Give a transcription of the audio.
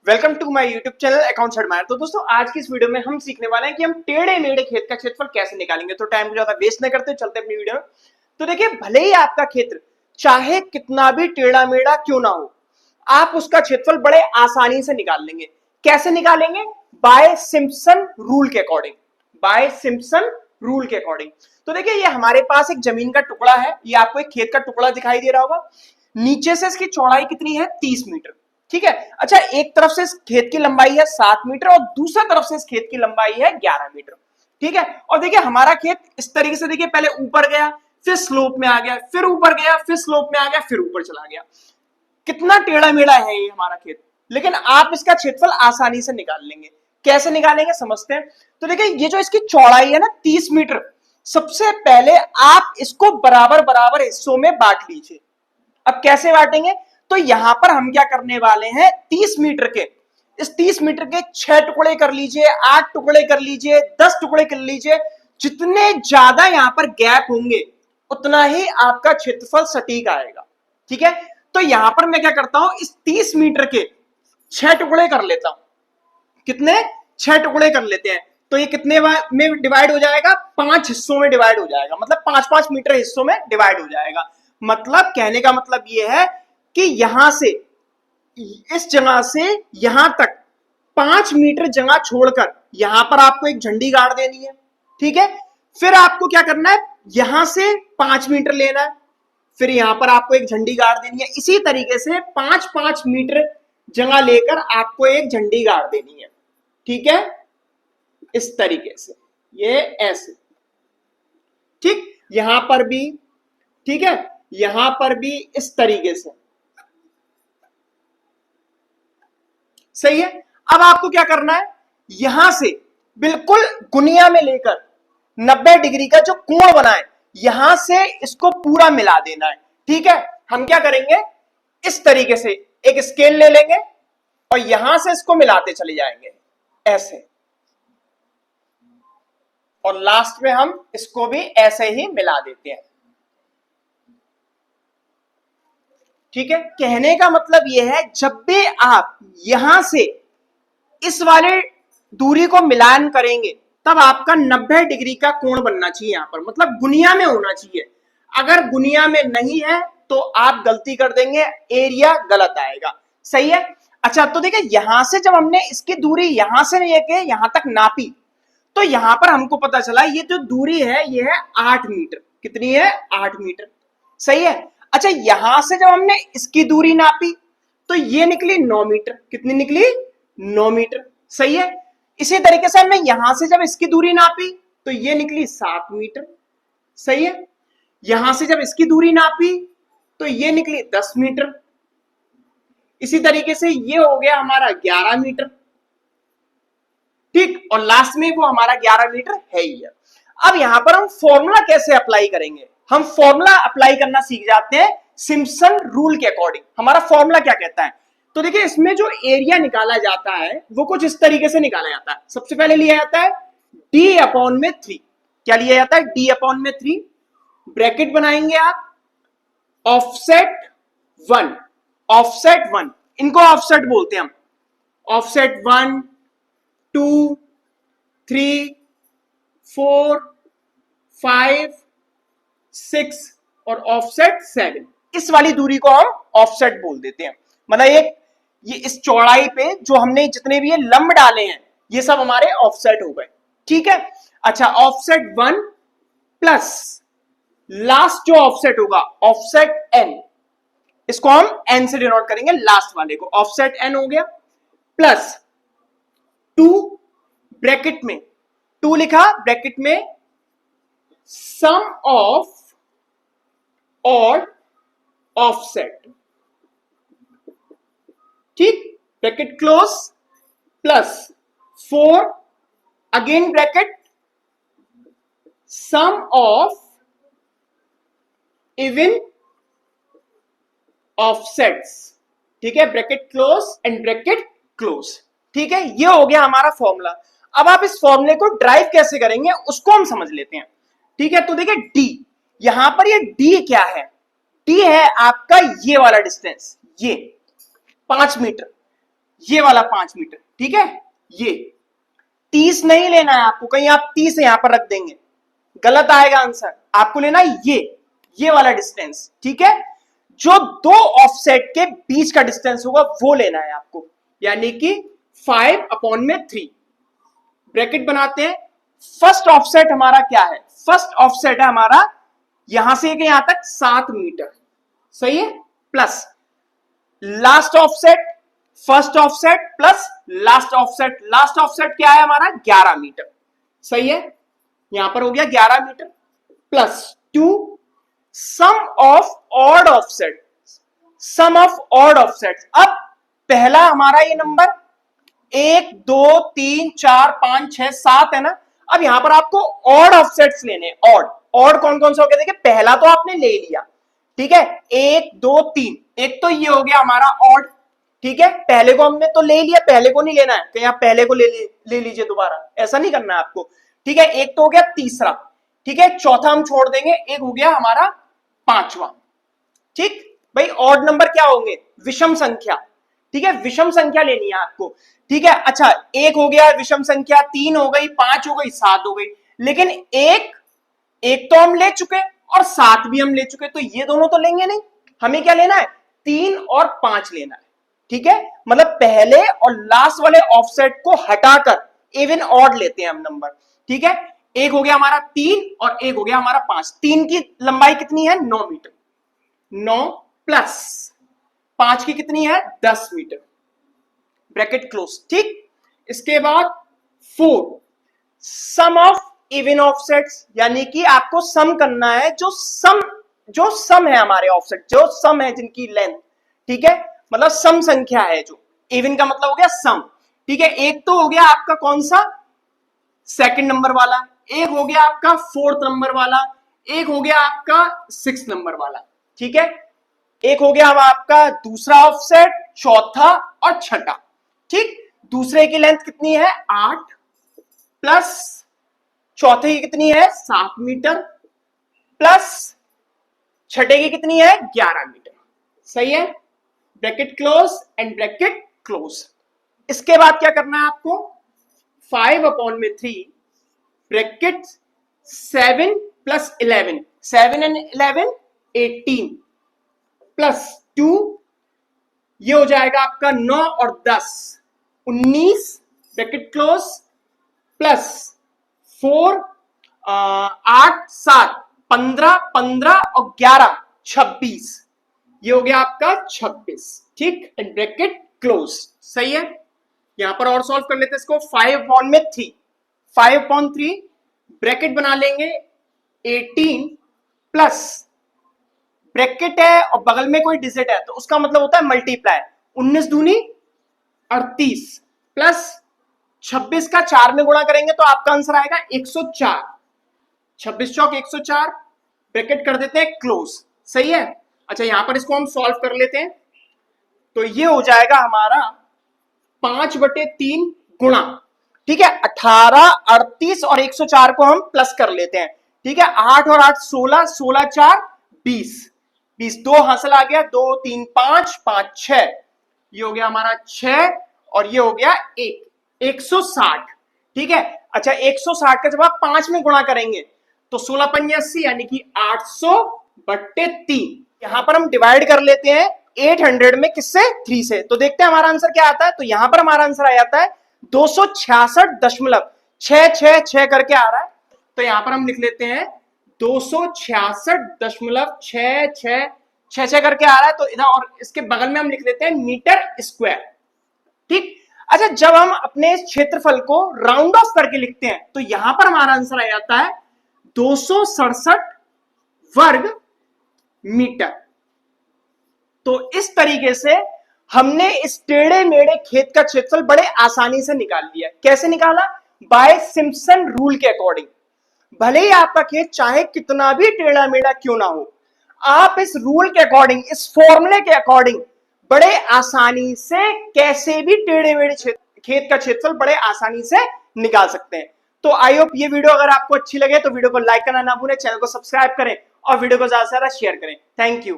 Welcome to my YouTube channel accounts admire. तो दोस्तों आज की इस वीडियो में हम सीखने वाले हैं कि हम टेढ़े मेढ़े खेत का क्षेत्रफल कैसे निकालेंगे। तो टाइम को ज्यादा वेस्ट न करते चलते अपनी वीडियो में। तो देखिए, भले ही आपका क्षेत्र चाहे कितना भी टेढ़ा मेढ़ा क्यों ना हो, आप उसका क्षेत्रफल बड़े आसानी से निकाल लेंगे। कैसे निकालेंगे? बाय सिम्पसन रूल के अकॉर्डिंग। बाय सिम्पसन रूल के अकॉर्डिंग। तो देखिए, ये हमारे पास एक जमीन का टुकड़ा है, ये आपको एक खेत का टुकड़ा दिखाई दे रहा होगा। नीचे से इसकी चौड़ाई कितनी है? 30 मीटर। ठीक है। अच्छा, एक तरफ से इस खेत की लंबाई है 7 मीटर और दूसरा तरफ से इस खेत की लंबाई है 11 मीटर। ठीक है। और देखिए, हमारा खेत इस तरीके से, देखिए, पहले ऊपर गया, फिर स्लोप में आ गया, फिर ऊपर गया, फिर स्लोप में आ गया, फिर ऊपर चला गया। कितना टेढ़ा मेढ़ा है ये हमारा खेत, लेकिन आप इसका क्षेत्रफल आसानी से निकाल लेंगे। कैसे निकालेंगे समझते हैं। तो देखिए, ये जो इसकी चौड़ाई है ना 30 मीटर, सबसे पहले आप इसको बराबर बराबर हिस्सों में बांट लीजिए। अब कैसे बांटेंगे? तो यहां पर हम क्या करने वाले हैं, 30 मीटर के, इस 30 मीटर के 6 टुकड़े कर लीजिए, 8 टुकड़े कर लीजिए, 10 टुकड़े कर लीजिए। जितने ज्यादा यहां पर गैप होंगे उतना ही आपका क्षेत्रफल सटीक आएगा। ठीक है। तो यहां पर मैं क्या करता हूं, इस 30 मीटर के 6 टुकड़े कर लेता हूं। कितने? 6 टुकड़े कर लेते हैं। तो ये कितने में डिवाइड हो जाएगा? 5 हिस्सों में डिवाइड हो जाएगा। मतलब 5-5 मीटर हिस्सों में डिवाइड हो जाएगा। मतलब कहने का मतलब ये है कि यहां से, इस जगह से यहां तक 5 मीटर जगह छोड़कर यहां पर आपको एक झंडी गाड़ देनी है। ठीक है। फिर आपको क्या करना है, यहां से 5 मीटर लेना है, फिर यहां पर आपको एक झंडी गाड़ देनी है। इसी तरीके से 5-5 मीटर जगह लेकर आपको एक झंडी गाड़ देनी है। ठीक है। इस तरीके से, ये ऐसे। ठीक। यहां पर भी, ठीक है, यहां पर भी इस तरीके से। सही है। अब आपको क्या करना है, यहां से बिल्कुल गुनिया में लेकर 90 डिग्री का जो कोण बना है, यहां से इसको पूरा मिला देना है। ठीक है। हम क्या करेंगे, इस तरीके से एक स्केल ले लेंगे और यहां से इसको मिलाते चले जाएंगे ऐसे, और लास्ट में हम इसको भी ऐसे ही मिला देते हैं। ठीक है। कहने का मतलब यह है, जब भी आप यहां से इस वाले दूरी को मिलान करेंगे तब आपका 90 डिग्री का कोण बनना चाहिए। यहां पर मतलब गुनिया में होना चाहिए। अगर गुनिया में नहीं है तो आप गलती कर देंगे, एरिया गलत आएगा। सही है। अच्छा, तो देखिए, यहां से जब हमने इसकी दूरी यहां से लेके यहां तक नापी, तो यहां पर हमको पता चला ये जो दूरी है ये है 8 मीटर। कितनी है? 8 मीटर। सही है। अच्छा, यहां से जब हमने इसकी दूरी नापी तो ये निकली 9 मीटर। कितनी निकली? 9 मीटर। सही है। इसी तरीके से हमने यहां से जब इसकी दूरी नापी तो ये निकली 7 मीटर। सही है। यहां से जब इसकी दूरी नापी तो ये निकली 10 मीटर। इसी तरीके से ये हो गया हमारा 11 मीटर। ठीक। और लास्ट में वो हमारा 11 मीटर है ही है। अब यहां पर हम फॉर्मूला कैसे अप्लाई करेंगे? हम फॉर्मूला अप्लाई करना सीख जाते हैं सिम्पसन रूल के अकॉर्डिंग। हमारा फॉर्मूला क्या कहता है? तो देखिए, इसमें जो एरिया निकाला जाता है वो कुछ इस तरीके से निकाला जाता है। सबसे पहले लिया जाता है D/3। क्या लिया जाता है? D/3। ब्रैकेट बनाएंगे आप, ऑफसेट 1, ऑफसेट 1, इनको ऑफसेट बोलते हैं हम। ऑफसेट 1, 2, 3, 4, 5, 6 और ऑफसेट 7। इस वाली दूरी को हम ऑफसेट बोल देते हैं। मतलब ये इस चौड़ाई पे जो हमने जितने भी ये लंब डाले हैं ये सब हमारे ऑफसेट हो गए। ठीक है। अच्छा, ऑफसेट 1 प्लस लास्ट जो ऑफसेट होगा ऑफसेट n, इसको हम n से डिनोट करेंगे, लास्ट वाले को। ऑफसेट n हो गया, प्लस 2 ब्रैकेट में, 2 लिखा ब्रैकेट में, सम ऑफ और ऑफसेट। ठीक। Bracket close, plus 4 again bracket, sum of even offsets. ठीक है। Bracket close and bracket close. ठीक है। ये हो गया हमारा फॉर्मूला। अब आप इस फॉर्मूले को ड्राइव कैसे करेंगे उसको हम समझ लेते हैं। ठीक है। तो देखिए, डी, यहां पर ये डी क्या है? डी है आपका ये वाला डिस्टेंस, ये 5 मीटर। ये वाला 5 मीटर, ठीक है। ये 30 नहीं लेना है आपको, कहीं आप 30 यहां पर रख देंगे गलत आएगा आंसर। आपको लेना है ये वाला डिस्टेंस, ठीक है। जो दो ऑफसेट के बीच का डिस्टेंस होगा वो लेना है आपको, यानी कि 5/3 ब्रैकेट बनाते हैं। फर्स्ट ऑफसेट हमारा क्या है? फर्स्ट ऑफसेट है हमारा यहां से यहां तक 7 मीटर, सही है, plus last offset, first offset plus last offset. Last offset क्या है हमारा? 11 मीटर, सही है। यहां पर हो गया 11 metre plus 2 sum of odd offset, sum of odd offset. अब पहला हमारा ये नंबर 1 2 3 4 5 6 7 है ना। अब यहां पर आपको ऑड ऑफसेट्स लेने हैं। ऑड कौन कौन सा हो गया? देखिए पहला तो आपने ले लिया, ठीक है, 1 2 3। एक तो ये हो गया हमारा ऑड, ठीक है। पहले को हमने तो ले लिया, पहले को नहीं लेना है, कहीं आप पहले को ले लीजिए दोबारा, ऐसा नहीं करना है आपको, ठीक है। एक तो हो गया तीसरा, ठीक है, चौथा हम छोड़ देंगे। एक हो गया हमारा पांचवा, ठीक भाई। ऑड नंबर क्या होंगे? विषम संख्या, ठीक है, विषम संख्या लेनी है आपको, ठीक है। अच्छा, एक हो गया विषम संख्या, 3 हो गई, 5 हो गई, 7 हो गई। लेकिन एक तो हम ले चुके और 7 भी हम ले चुके, तो ये दोनों तो लेंगे नहीं। हमें क्या लेना है? 3 और 5 लेना है, ठीक है। मतलब पहले और लास्ट वाले ऑफसेट को हटाकर इवन ऑड लेते हैं हम नंबर, ठीक है। एक हो गया हमारा 3 और एक हो गया हमारा 5। 3 की लंबाई कितनी है? 9 मीटर, 9 प्लस 5 की कितनी है? 10 मीटर, ब्रैकेट क्लोज, ठीक। इसके बाद 4 सम ऑफ इवन ऑफसेट्स, यानी कि आपको सम करना है जो सम है हमारे ऑफसेट, जो सम है जिनकी लेंथ, ठीक है, मतलब सम संख्या है। जो इवन का मतलब हो गया सम, ठीक है। एक तो हो गया आपका कौन सा? सेकंड नंबर वाला। एक हो गया आपका 4th नंबर वाला। एक हो गया आपका 6th नंबर वाला, ठीक है। एक हो गया अब आपका दूसरा ऑफसेट, चौथा और छठा, ठीक। दूसरे की लेंथ कितनी है? 8 प्लस चौथे की कितनी है? 7 मीटर प्लस छठे की कितनी है? 11 मीटर, सही है। Bracket close and bracket close. इसके बाद क्या करना है आपको? 5/3 ब्रैकेट 7 प्लस 11, 7 एंड 11 18 प्लस 2, ये हो जाएगा आपका 9 और 10 19 ब्रैकेट क्लोज प्लस 4 8 7 15 15 और 11 26, ये हो गया आपका 26, ठीक, एंड ब्रैकेट क्लोज, सही है। यहां पर और सॉल्व कर लेते हैं इसको। 5/3 5/3 ब्रैकेट बना लेंगे 18 प्लस ब्रैकेट है और बगल में कोई डिजिट है तो उसका मतलब होता है मल्टीप्लाई, 19 दूनी 38 प्लस 26 का 4 में गुणा करेंगे तो आपका आंसर आएगा 104, 26 चौक 104, ब्रैकेट कर देते हैं क्लोज, सही है। अच्छा, यहां पर इसको हम सॉल्व कर लेते हैं तो ये हो जाएगा हमारा 5/3 गुणा, ठीक है, 18 38 और 104 को हम प्लस कर लेते हैं, ठीक है। 8 और 8 16, 16 4 20, 20 2 हासिल आ गया, 2 3 5 5 6, ये हो गया हमारा 6 और ये हो गया 160, ठीक है। अच्छा, 160 का जब आप 5 में गुणा करेंगे तो 16 पंजे 80 यानी कि 800/3। यहां पर हम डिवाइड कर लेते हैं 800 में किससे? 3 से, तो देखते हैं हमारा आंसर क्या आता है। तो यहां पर हमारा आंसर आ जाता है 266.666 करके आ रहा है। तो यहां पर हम लिख लेते हैं 266.666 करके आ रहा है। तो इधर और इसके बगल में हम लिख लेते हैं मीटर स्क्वायर, ठीक। अच्छा, जब हम अपने क्षेत्रफल को राउंड ऑफ करके लिखते हैं तो यहां पर हमारा आंसर आ जाता है 267 वर्ग मीटर। तो इस तरीके से हमने इस टेढ़े मेढ़े खेत का क्षेत्रफल बड़े आसानी से निकाल लिया। कैसे निकाला? बाय सिम्पसन रूल के अकॉर्डिंग। भले ही आपका खेत चाहे कितना भी टेढ़ा मेढ़ा क्यों ना हो, आप इस रूल के अकॉर्डिंग, इस फॉर्मूले के अकॉर्डिंग बड़े आसानी से कैसे भी टेढ़े मेढ़े खेत का क्षेत्रफल बड़े आसानी से निकाल सकते हैं। तो आई होप ये वीडियो अगर आपको अच्छी लगे तो वीडियो को लाइक करना ना भूलें, चैनल को सब्सक्राइब करें और वीडियो को ज्यादा से ज्यादा शेयर करें। Thank you.